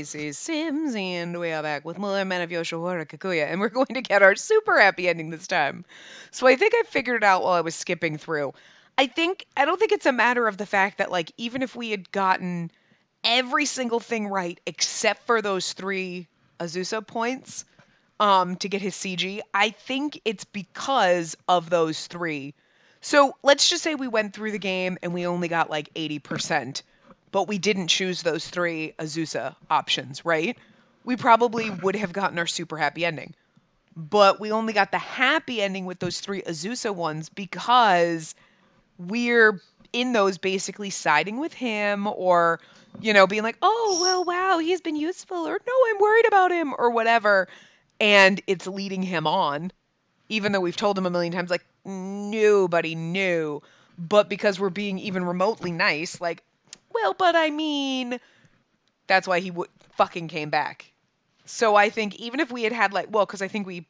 Spacey Sims, and we are back with more Men of Yoshiwara Kikuya, and we're going to get our super happy ending this time. So I think I figured it out while I was skipping through. I don't think it's a matter of the fact that, like, even if we had gotten every single thing right except for those 3 Azusa points to get his CG, I think it's because of those 3. So let's just say we went through the game and we only got like 80%, but we didn't choose those 3 Azusa options, right? We probably would have gotten our super happy ending. But we only got the happy ending with those 3 Azusa ones because we're in those basically siding with him, or, you know, being like, oh, well, wow, he's been useful, or no, I'm worried about him, or whatever. And it's leading him on, even though we've told him a million times, like, nobody knew. But because we're being even remotely nice, like, well, but I mean, that's why he fucking came back. So I think even if we had like, well, because I think we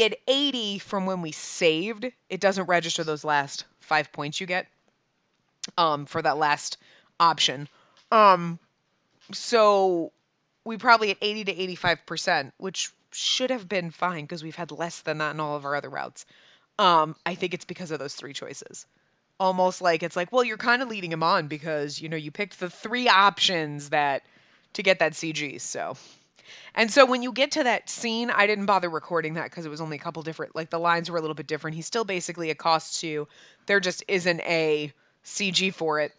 had 80 from when we saved. It doesn't register those last 5 points you get for that last option. So we probably had 80 to 85%, which should have been fine because we've had less than that in all of our other routes. I think it's because of those 3 choices. Almost like it's like, well, you're kind of leading him on because, you know, you picked the 3 options that to get that CG. So, and so when you get to that scene, I didn't bother recording that because it was only a couple different, like the lines were a little bit different. He still basically accosts you. There just isn't a CG for it.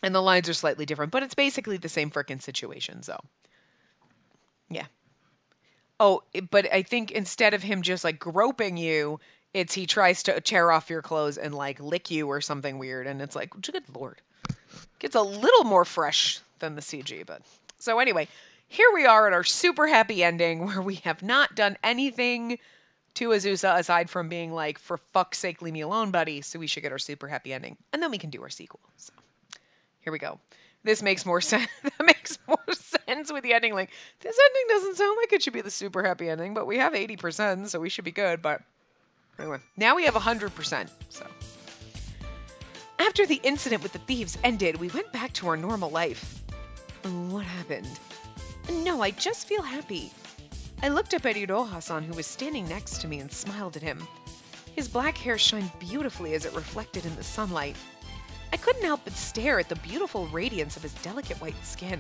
And the lines are slightly different, but it's basically the same frickin' situation. So, yeah. Oh, but I think instead of him just like groping you, it's he tries to tear off your clothes and like lick you or something weird. And it's like, good Lord. Gets a little more fresh than the CG. But so anyway, here we are at our super happy ending where we have not done anything to Azusa aside from being like, for fuck's sake, leave me alone, buddy. So we should get our super happy ending. And then we can do our sequel. So here we go. This makes more sense. That makes more sense with the ending. Like, this ending doesn't sound like it should be the super happy ending, but we have 80%, so we should be good. But anyway, now we have 100%. So after the incident with the thieves ended, we went back to our normal life. What happened? No, I just feel happy. I looked up at Iroha-san, who was standing next to me, and smiled at him. His black hair shined beautifully as it reflected in the sunlight. I couldn't help but stare at the beautiful radiance of his delicate white skin.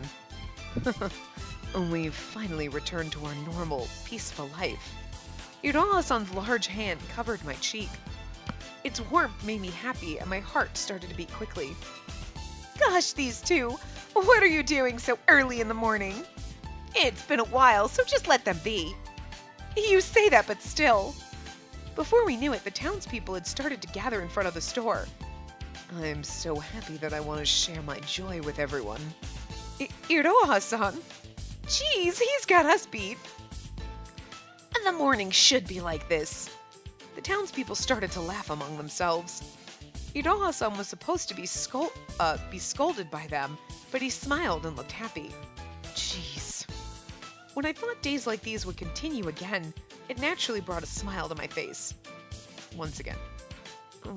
We've finally returned to our normal, peaceful life. Iroha-san's large hand covered my cheek. Its warmth made me happy, and my heart started to beat quickly. Gosh, these 2! What are you doing so early in the morning? It's been a while, so just let them be. You say that, but still. Before we knew it, the townspeople had started to gather in front of the store. I'm so happy that I want to share my joy with everyone. Iroha-san? Jeez, he's got us beat. The morning should be like this. The townspeople started to laugh among themselves. Iroha-san was supposed to be scolded by them, but he smiled and looked happy. Jeez. When I thought days like these would continue again, it naturally brought a smile to my face. Once again.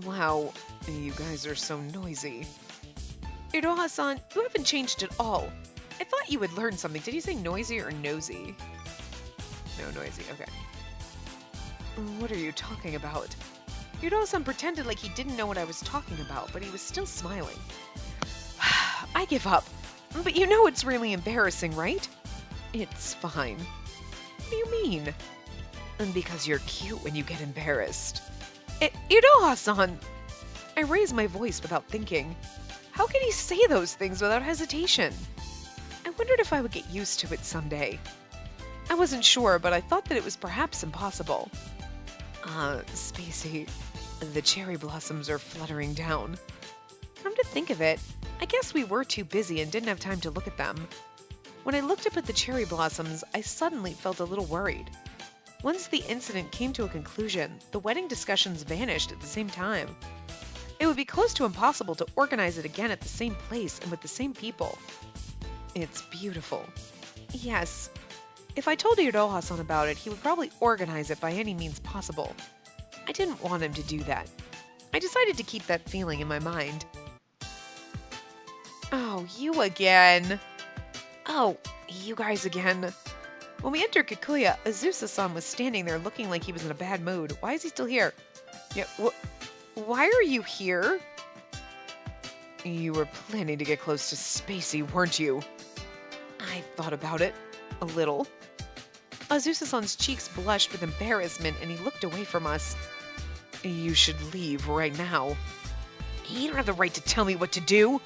Wow, you guys are so noisy. Iroha-san, you haven't changed at all. I thought you would learn something. Did you say noisy or nosy? No, noisy, okay. What are you talking about? Iroha-san pretended like he didn't know what I was talking about, but he was still smiling. I give up. But you know it's really embarrassing, right? It's fine. What do you mean? Because you're cute when you get embarrassed. Iroha-san! I raised my voice without thinking. How can he say those things without hesitation? I wondered if I would get used to it someday. I wasn't sure, but I thought that it was perhaps impossible. Spacey, the cherry blossoms are fluttering down. Come to think of it, I guess we were too busy and didn't have time to look at them. When I looked up at the cherry blossoms, I suddenly felt a little worried. Once the incident came to a conclusion, the wedding discussions vanished at the same time. It would be close to impossible to organize it again at the same place and with the same people. It's beautiful. Yes. If I told Iroha-san about it, he would probably organize it by any means possible. I didn't want him to do that. I decided to keep that feeling in my mind. Oh, you again. Oh, you guys again. When we entered Kikuya, Azusa-san was standing there looking like he was in a bad mood. Why is he still here? Yeah, why are you here? You were planning to get close to Spacey, weren't you? I thought about it. A little. Azusa-san's cheeks blushed with embarrassment and he looked away from us. You should leave right now. You don't have the right to tell me what to do.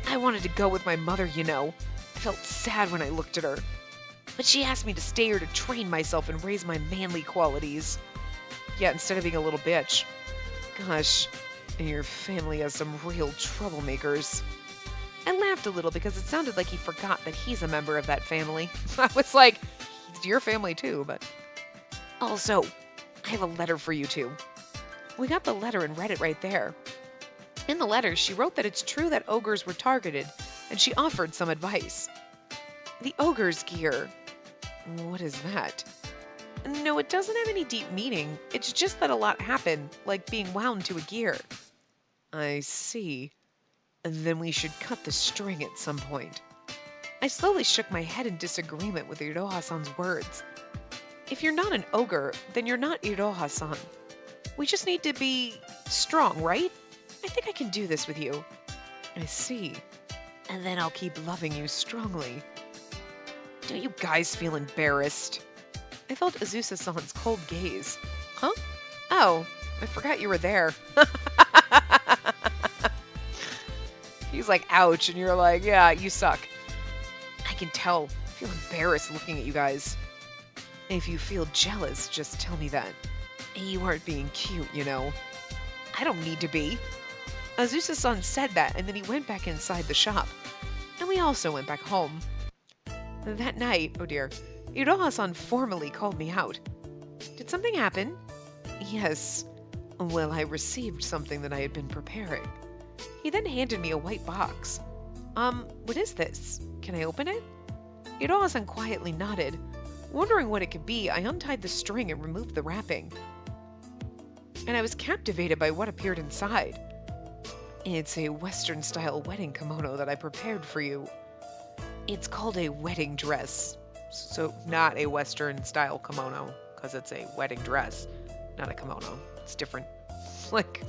I wanted to go with my mother, you know. I felt sad when I looked at her. But she asked me to stay here to train myself and raise my manly qualities. Yeah, instead of being a little bitch. Gosh, your family has some real troublemakers. I laughed a little because it sounded like he forgot that he's a member of that family. I was like, it's your family too, but... Also, I have a letter for you two. We got the letter and read it right there. In the letter, she wrote that it's true that ogres were targeted, and she offered some advice. The ogre's gear. What is that? No, it doesn't have any deep meaning. It's just that a lot happened, like being wound to a gear. I see. Then we should cut the string at some point. I slowly shook my head in disagreement with Iroha-san's words. If you're not an ogre, then you're not Iroha-san. We just need to be strong, right? I think I can do this with you. I see. And then I'll keep loving you strongly. Don't you guys feel embarrassed? I felt Azusa-san's cold gaze. Huh? Oh, I forgot you were there. He's like, ouch, and you're like, yeah, you suck. I can tell. I feel embarrassed looking at you guys. If you feel jealous, just tell me that. You aren't being cute, you know. I don't need to be. Azusa-san said that, and then he went back inside the shop. And we also went back home. That night, oh dear, Iroha-san formally called me out. Did something happen? Yes. Well, I received something that I had been preparing. He then handed me a white box. What is this? Can I open it? Iroha-san quietly nodded. Wondering what it could be, I untied the string and removed the wrapping. And I was captivated by what appeared inside. It's a Western-style wedding kimono that I prepared for you. It's called a wedding dress. So not a Western-style kimono, because it's a wedding dress, not a kimono. It's different. Like,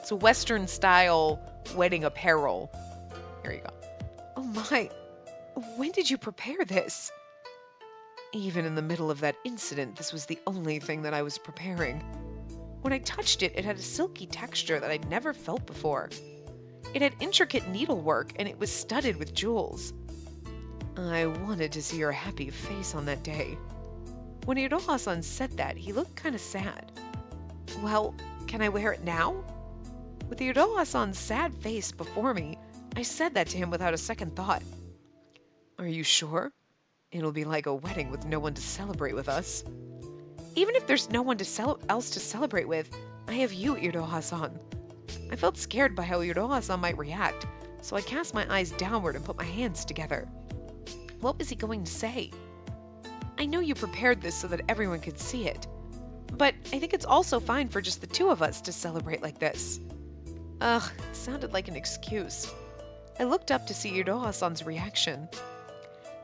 it's a Western-style wedding apparel. Here you go. Oh my, when did you prepare this? Even in the middle of that incident, this was the only thing that I was preparing. When I touched it, it had a silky texture that I'd never felt before. It had intricate needlework, and it was studded with jewels. I wanted to see your happy face on that day. When Iroha-san said that, he looked kind of sad. Well, can I wear it now? With Iroha-san's sad face before me, I said that to him without a second thought. Are you sure? It'll be like a wedding with no one to celebrate with us. Even if there's no one else to celebrate with, I have you, Iroha-san. I felt scared by how Iroha-san might react, so I cast my eyes downward and put my hands together. What was he going to say? I know you prepared this so that everyone could see it, but I think it's also fine for just the two of us to celebrate like this. Ugh, it sounded like an excuse. I looked up to see Iroha-san's reaction,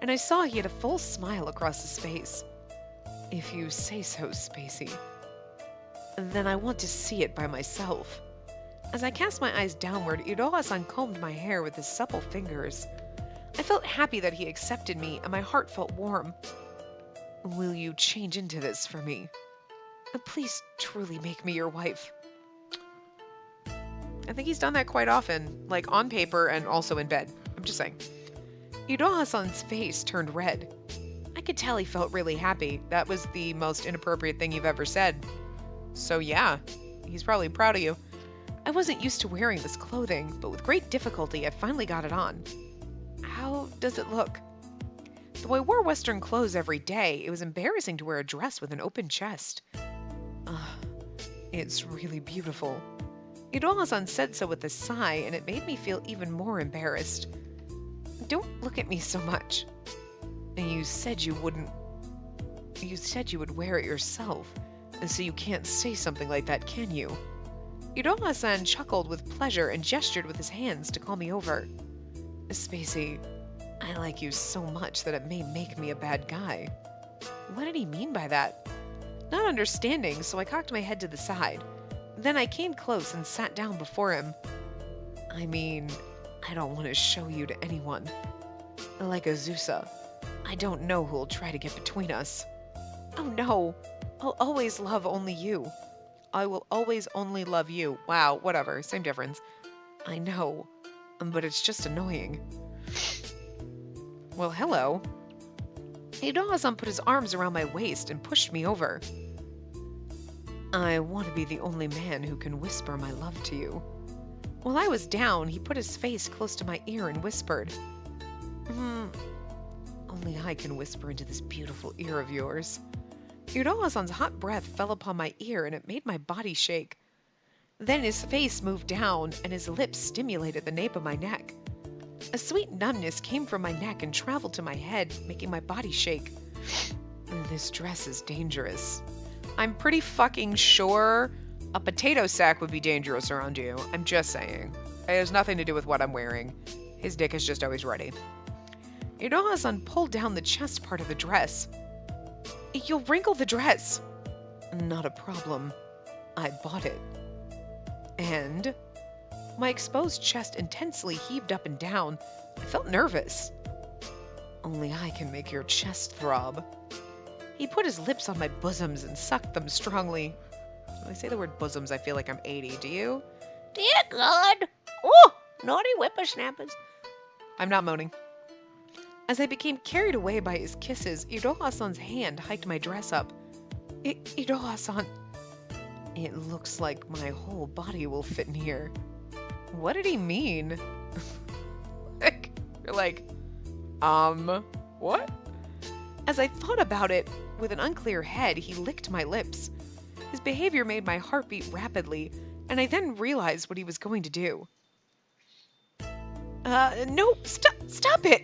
and I saw he had a full smile across his face. If you say so, Spacey. Then I want to see it by myself. As I cast my eyes downward, Iroha-san combed my hair with his supple fingers. I felt happy that he accepted me, and my heart felt warm. Will you change into this for me? Please truly make me your wife. I think he's done that quite often, like on paper and also in bed. I'm just saying. Iroha-san's face turned red. I could tell he felt really happy. That was the most inappropriate thing you've ever said. So yeah, he's probably proud of you. I wasn't used to wearing this clothing, but with great difficulty I finally got it on. How does it look? Though I wore Western clothes every day, it was embarrassing to wear a dress with an open chest. It's really beautiful. Iroha-san said so with a sigh, and it made me feel even more embarrassed. Don't look at me so much. You said you wouldn't. You said you would wear it yourself, and so you can't say something like that, can you? Iroha-san chuckled with pleasure and gestured with his hands to call me over. Spacey, I like you so much that it may make me a bad guy. What did he mean by that? Not understanding, so I cocked my head to the side. Then I came close and sat down before him. I mean, I don't want to show you to anyone. Like Azusa, I don't know who'll try to get between us. Oh no, I'll always love only you. I will always only love you. Wow, whatever, same difference. I know, but it's just annoying. Well, hello. Iroha-san put his arms around my waist and pushed me over. I want to be the only man who can whisper my love to you. While I was down, he put his face close to my ear and whispered, Only I can whisper into this beautiful ear of yours. Iroha-san's hot breath fell upon my ear and it made my body shake. Then his face moved down and his lips stimulated the nape of my neck. A sweet numbness came from my neck and traveled to my head, making my body shake. This dress is dangerous. I'm pretty fucking sure a potato sack would be dangerous around you. I'm just saying. It has nothing to do with what I'm wearing. His dick is just always ready. Iroha-san pulled down the chest part of the dress. You'll wrinkle the dress. Not a problem. I bought it. And my exposed chest intensely heaved up and down. I felt nervous. Only I can make your chest throb. He put his lips on my bosoms and sucked them strongly. When I say the word bosoms, I feel like I'm 80. Do you? Dear God! Oh, naughty whippersnappers. I'm not moaning. As I became carried away by his kisses, Iroha-san's hand hiked my dress up. Iroha-san, it looks like my whole body will fit in here. What did he mean? You're like, what? As I thought about it, with an unclear head, he licked my lips. His behavior made my heart beat rapidly, and I then realized what he was going to do. No, stop it!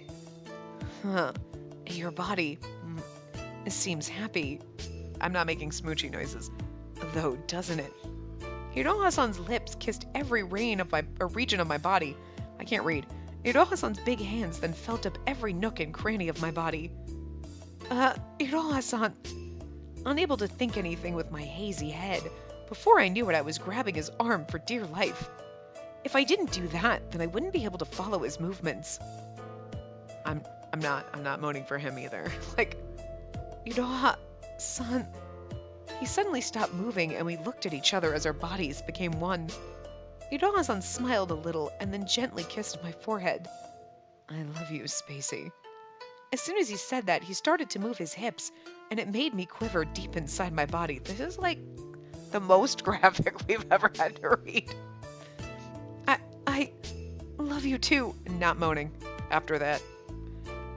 Huh, your body seems happy. I'm not making smoochy noises, though, doesn't it? Iroha-san's lips kissed every region of my body. I can't read. Iroha-san's big hands then felt up every nook and cranny of my body. Iroha-san. Unable to think anything with my hazy head, before I knew it, I was grabbing his arm for dear life. If I didn't do that, then I wouldn't be able to follow his movements. I'm not moaning for him either. Like, Iroha-san. He suddenly stopped moving and we looked at each other as our bodies became one. Iroha-san smiled a little and then gently kissed my forehead. I love you, Spacey. As soon as he said that, he started to move his hips, and it made me quiver deep inside my body. This is like the most graphic we've ever had to read. I love you too. Not moaning after that.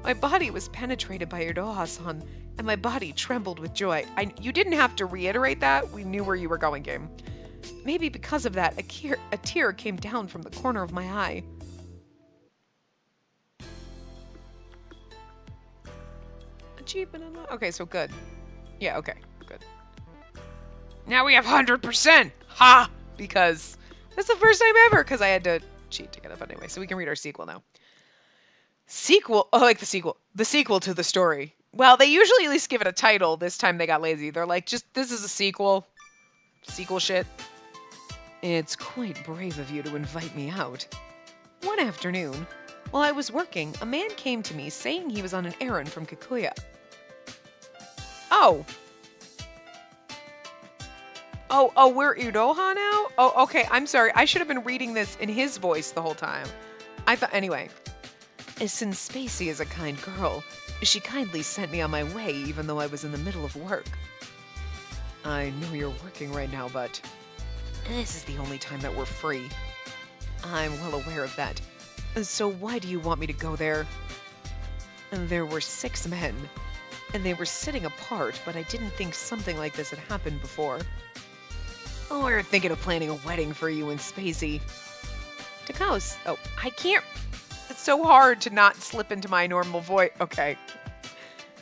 My body was penetrated by Iroha-san, and my body trembled with joy. You didn't have to reiterate that. We knew where you were going, game. Maybe because of that, a tear came down from the corner of my eye. Achievement unlocked. Okay, so good. Yeah, okay, good. Now we have 100%! Ha! Because that's the first time ever, because I had to cheat to get up anyway. So we can read our sequel now. Sequel? Oh, like the sequel. The sequel to the story. Well, they usually at least give it a title. This time they got lazy. They're like, just, this is a sequel. Sequel shit. It's quite brave of you to invite me out. One afternoon, while I was working, a man came to me saying he was on an errand from Kikuya. Oh. Oh, we're Iroha now? Oh, okay, I'm sorry. I should have been reading this in his voice the whole time. I thought, anyway. Since Spacey is a kind girl, she kindly sent me on my way even though I was in the middle of work. I know you're working right now, but this is the only time that we're free. I'm well aware of that. So why do you want me to go there? There were 6 men, and they were sitting apart, but I didn't think something like this had happened before. Oh, we were thinking of planning a wedding for you and Spacey. Takao's... Oh, I can't... It's so hard to not slip into my normal voice. Okay.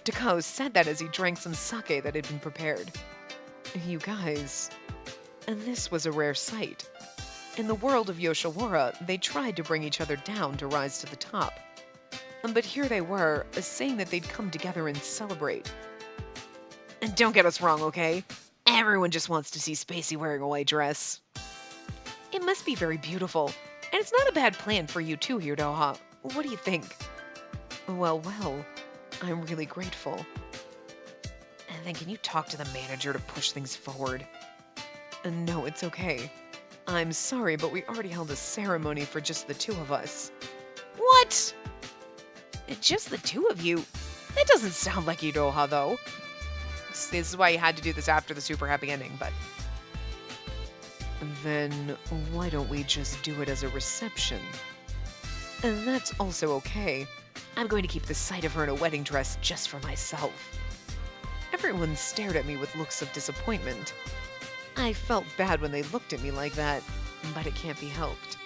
Takao said that as he drank some sake that had been prepared. You guys... And this was a rare sight. In the world of Yoshiwara, they tried to bring each other down to rise to the top. But here they were, saying that they'd come together and celebrate. And don't get us wrong, okay? Everyone just wants to see Spacey wearing a white dress. It must be very beautiful, and it's not a bad plan for you too, Hirdoha. What do you think? Well, I'm really grateful. And then can you talk to the manager to push things forward? No, it's okay. I'm sorry, but we already held a ceremony for just the two of us. What? Just the two of you? That doesn't sound like Hirdoha, though. This is why you had to do this after the super happy ending, but... Then why don't we just do it as a reception? And that's also okay. I'm going to keep the sight of her in a wedding dress just for myself. Everyone stared at me with looks of disappointment. I felt bad when they looked at me like that, but it can't be helped.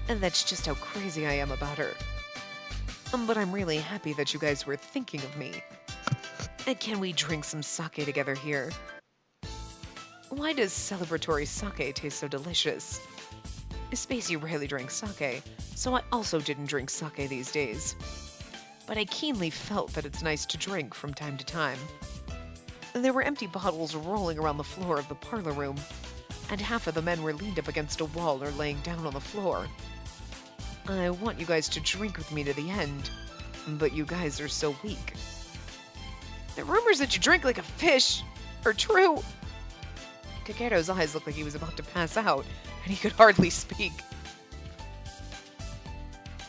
And that's just how crazy I am about her. But I'm really happy that you guys were thinking of me. And can we drink some sake together here? Why does celebratory sake taste so delicious? Spacey rarely drinks sake, so I also didn't drink sake these days. But I keenly felt that it's nice to drink from time to time. There were empty bottles rolling around the floor of the parlor room, and half of the men were leaned up against a wall or laying down on the floor. I want you guys to drink with me to the end, but you guys are so weak. The rumors that you drink like a fish are true. Kakero's eyes looked like he was about to pass out, and he could hardly speak.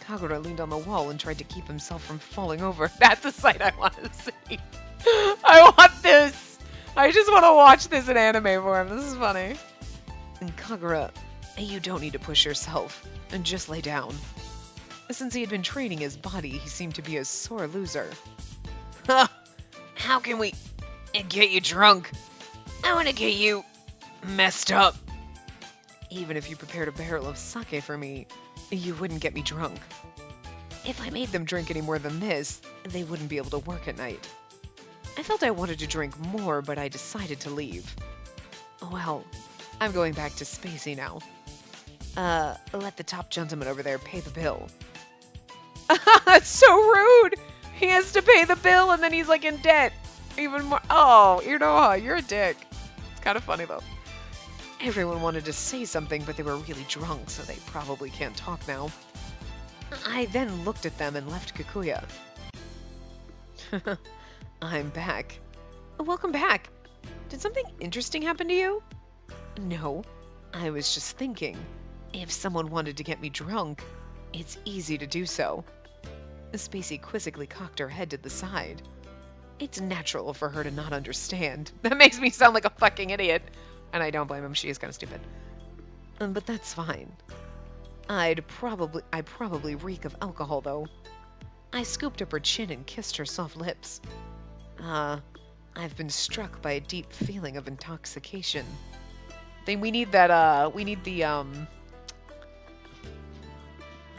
Kagura leaned on the wall and tried to keep himself from falling over. That's a sight I want to see. I want this! I just want to watch this in anime form. This is funny. And Kagura, you don't need to push yourself. And just lay down. Since he had been training his body, he seemed to be a sore loser. How can we get you drunk? I want to get you messed up. Even if you prepared a barrel of sake for me, you wouldn't get me drunk. If I made them drink any more than this, they wouldn't be able to work at night. I felt I wanted to drink more, but I decided to leave. Well, I'm going back to Spacey now. Let the top gentleman over there pay the bill. That's so rude! He has to pay the bill and then he's like in debt. Even more. Oh, Hirdoha, you're a dick. It's kind of funny though. Everyone wanted to say something, but they were really drunk, so they probably can't talk now. I then looked at them and left Kikuya. I'm back. Welcome back. Did something interesting happen to you? No, I was just thinking. If someone wanted to get me drunk, it's easy to do so. Spacey quizzically cocked her head to the side. It's natural for her to not understand. That makes me sound like a fucking idiot. And I don't blame him, she is kind of stupid. But that's fine. I probably reek of alcohol, though. I scooped up her chin and kissed her soft lips. I've been struck by a deep feeling of intoxication. Then we need that, we need the,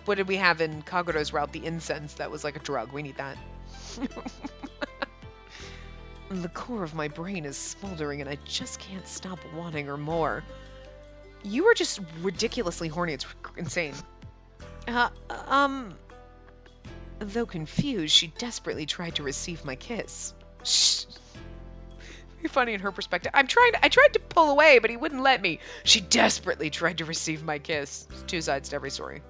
what did we have in Kagura's route? The incense that was like a drug. We need that. The core of my brain is smoldering and I just can't stop wanting her more. You are just ridiculously horny. It's insane. Though confused, she desperately tried to receive my kiss. Shh. Very funny in her perspective. I tried to pull away, but he wouldn't let me. She desperately tried to receive my kiss. There's two sides to every story.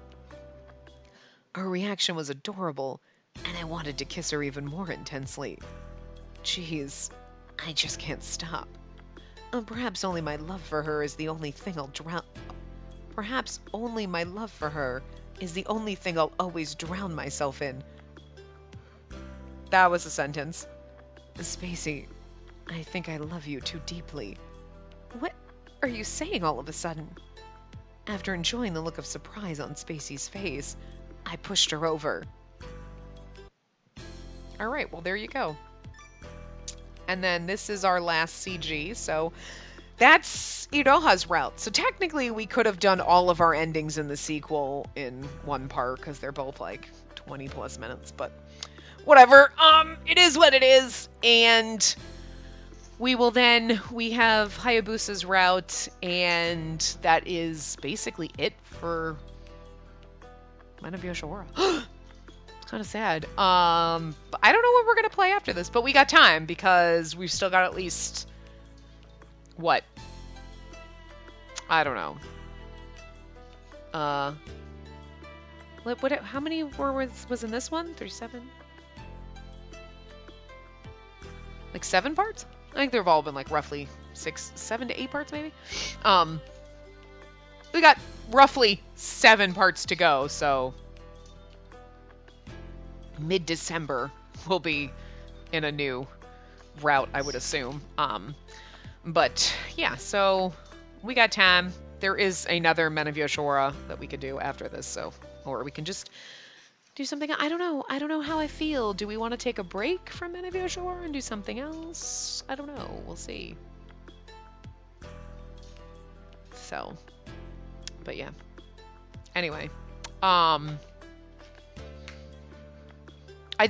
Her reaction was adorable, and I wanted to kiss her even more intensely. Jeez, I just can't stop. Perhaps only my love for her is the only thing I'll drown... Perhaps only my love for her is the only thing I'll always drown myself in. That was a sentence. Spacey, I think I love you too deeply. What are you saying all of a sudden? After enjoying the look of surprise on Spacey's face, I pushed her over. Alright, well there you go. And then this is our last CG, so that's Iroha's route. So technically we could have done all of our endings in the sequel in one part, because they're both like 20 plus minutes, but whatever. It is what it is, and we have Hayabusa's route, and that is basically it for Men of Yoshiwara. It's kind of sad. But I don't know what we're gonna play after this, but we got time because we've still got at least what? I don't know. What? How many was in this one? 37. Like 7 parts? I think they've all been like roughly 7 to 8 parts maybe. We got roughly 7 parts to go, so mid-December we'll be in a new route, I would assume. But yeah, so we got time. There is another Men of Yoshiwara that we could do after this, so, or we can just do something. I don't know how I feel. Do we want to take a break from Men of Yoshiwara and do something else? I don't know. We'll see. So, but yeah. Anyway, I'd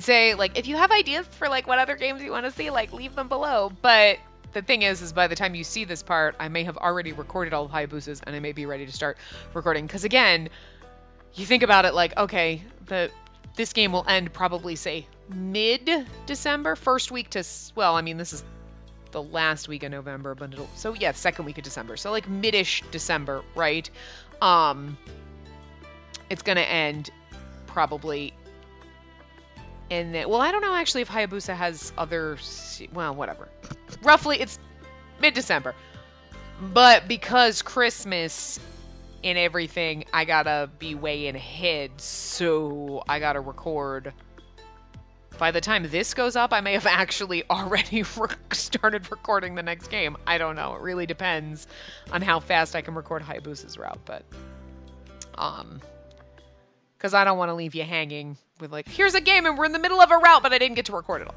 say, like, if you have ideas for, like, what other games you want to see, like, leave them below. But the thing is by the time you see this part, I may have already recorded all of Hayabusa's, and I may be ready to start recording. Because, again, you think about it like, okay, this game will end probably, say, mid-December, first week to, well, I mean, this is the last week of November, but so yeah, second week of December. So, like, mid-ish December, right? It's going to end probably in the, well, I don't know actually if Hayabusa has other, well, whatever. Roughly, it's mid-December. But because Christmas and everything, I gotta be way in ahead, so I gotta record. By the time this goes up, I may have actually already started recording the next game. I don't know. It really depends on how fast I can record Hayabusa's route, but because I don't want to leave you hanging with, like, here's a game and we're in the middle of a route, but I didn't get to record it all.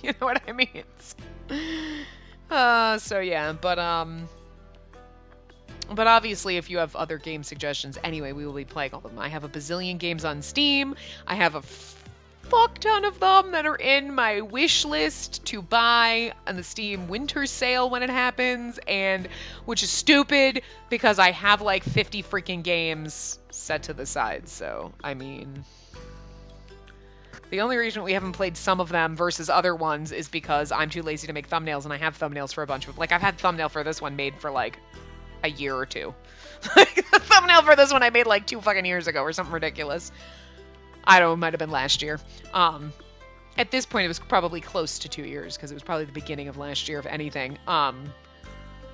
You know what I mean? So yeah, but obviously if you have other game suggestions, anyway, we will be playing all of them. I have a bazillion games on Steam. I have a fuck ton of them that are in my wish list to buy on the Steam winter sale when it happens, and which is stupid because I have like 50 freaking games set to the side. So, I mean, the only reason we haven't played some of them versus other ones is because I'm too lazy to make thumbnails, and I have thumbnails for a bunch of, like, I've had thumbnail for this one made for like a year or two. Like, the thumbnail for this one I made like 2 fucking years ago or something ridiculous. I don't know, it might have been last year. At this point, it was probably close to 2 years, because it was probably the beginning of last year, if anything.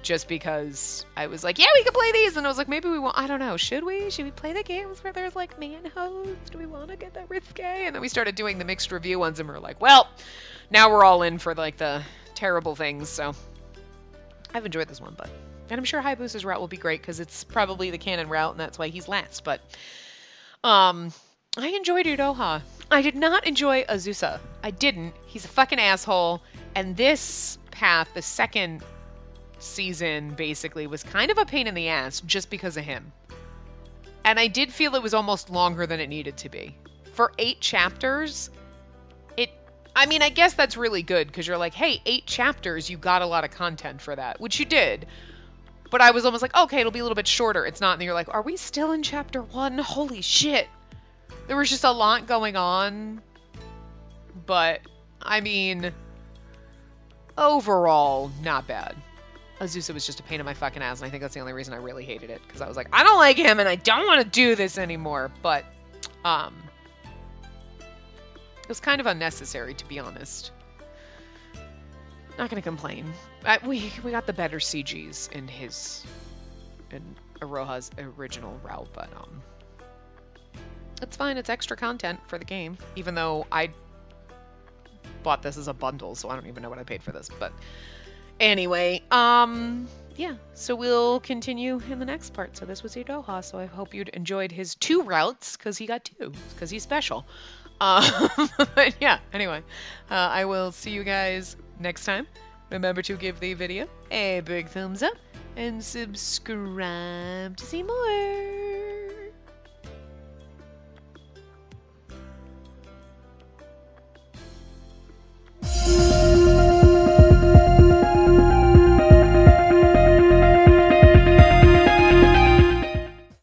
Just because I was like, yeah, we could play these, and I was like, maybe we won't. I don't know, should we? Should we play the games where there's, like, man-hoes? Do we want to get that risque? And then we started doing the mixed review ones, and we were like, well, now we're all in for, like, the terrible things, so I've enjoyed this one, but... And I'm sure Hayabusa's route will be great, because it's probably the canon route, and that's why he's last, but... I enjoyed Iroha. I did not enjoy Azusa. I didn't. He's a fucking asshole. And this path, the second season, basically, was kind of a pain in the ass just because of him. And I did feel it was almost longer than it needed to be. For 8 chapters, I mean, I guess that's really good, because you're like, hey, 8 chapters, you got a lot of content for that, which you did. But I was almost like, okay, it'll be a little bit shorter. It's not, and you're like, are we still in chapter 1? Holy shit. There was just a lot going on, but, I mean, overall, not bad. Azusa was just a pain in my fucking ass, and I think that's the only reason I really hated it, because I was like, I don't like him, and I don't want to do this anymore, but, it was kind of unnecessary, to be honest. Not gonna complain. We got the better CGs in Iroha's original route, but, it's fine, it's extra content for the game, even though I bought this as a bundle, so I don't even know what I paid for this, but anyway, yeah, so we'll continue in the next part. So this was Iroha, so I hope you'd enjoyed his 2 routes, because he got 2, because he's special. But yeah, anyway, I will see you guys next time. Remember to give the video a big thumbs up, and subscribe to see more.